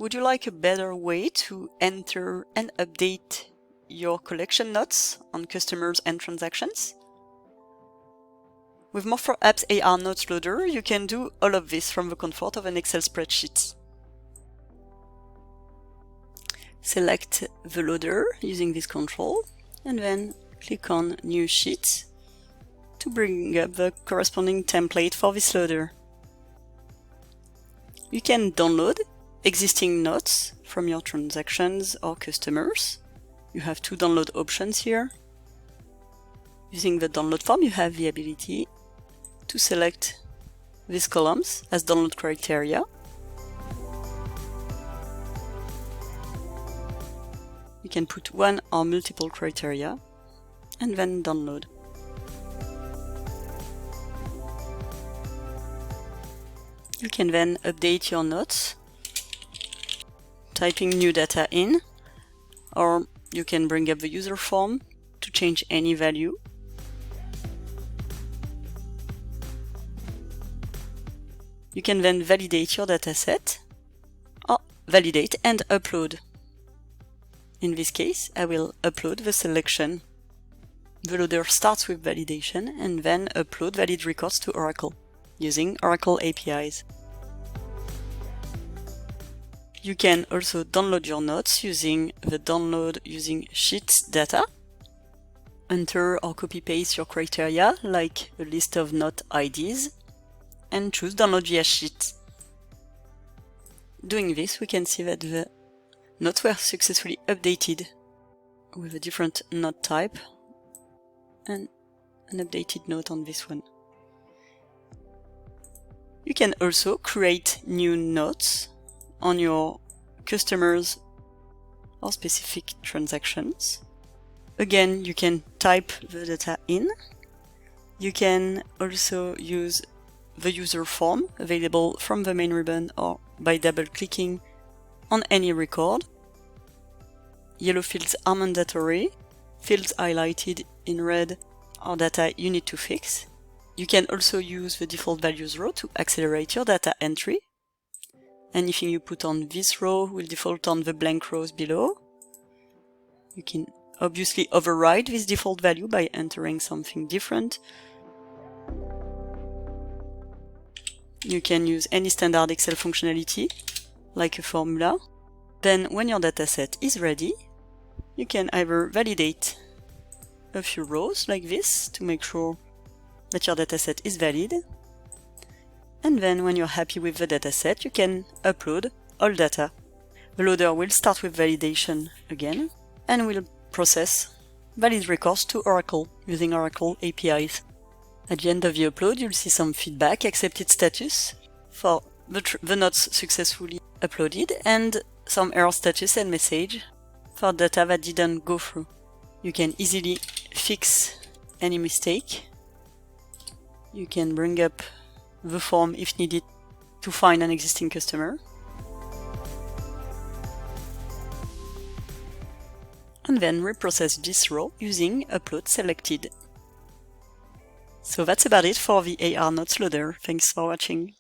would you like a better way to enter and update your collection notes on customers and transactions? With More4Apps AR Notes Loader, you can do all of this from the comfort of an Excel spreadsheet. Select the loader using this control, and then click on New Sheet to bring up the corresponding template for this loader. You can download existing notes from your transactions or customers. You have two download options here. Using the download form, you have the ability to select these columns as download criteria. You can put one or multiple criteria and then download. You can then update your notes, typing new data in, or you can bring up the user form to change any value. You can then validate your dataset, or validate and upload. In this case, I will upload the selection. The loader starts with validation and then upload valid records to Oracle using Oracle APIs. You can also download your notes using the download using Sheets data. Enter or copy-paste your criteria, like a list of note IDs, and choose Download via Sheet. Doing this, we can see that the notes were successfully updated with a different note type and an updated note on this one. You can also create new notes on your customers or specific transactions. Again, you can type the data in. You can also use the user form available from the main ribbon or by double-clicking on any record. Yellow fields are mandatory. Fields highlighted in red are data you need to fix. You can also use the default values row to accelerate your data entry. Anything you put on this row will default on the blank rows below. You can obviously override this default value by entering something different. You can use any standard Excel functionality, like a formula. Then, when your dataset is ready, you can either validate a few rows like this to make sure that your dataset is valid. And then, when you're happy with the dataset, you can upload all data. The loader will start with validation again and will process valid records to Oracle using Oracle APIs. At the end of the upload, you'll see some feedback, accepted status for the notes successfully uploaded, and some error status and message for data that didn't go through. You can easily fix any mistake. You can bring up the form if needed to find an existing customer. And then reprocess this row using upload selected. So that's about it for the AR Notes Loader. Thanks for watching.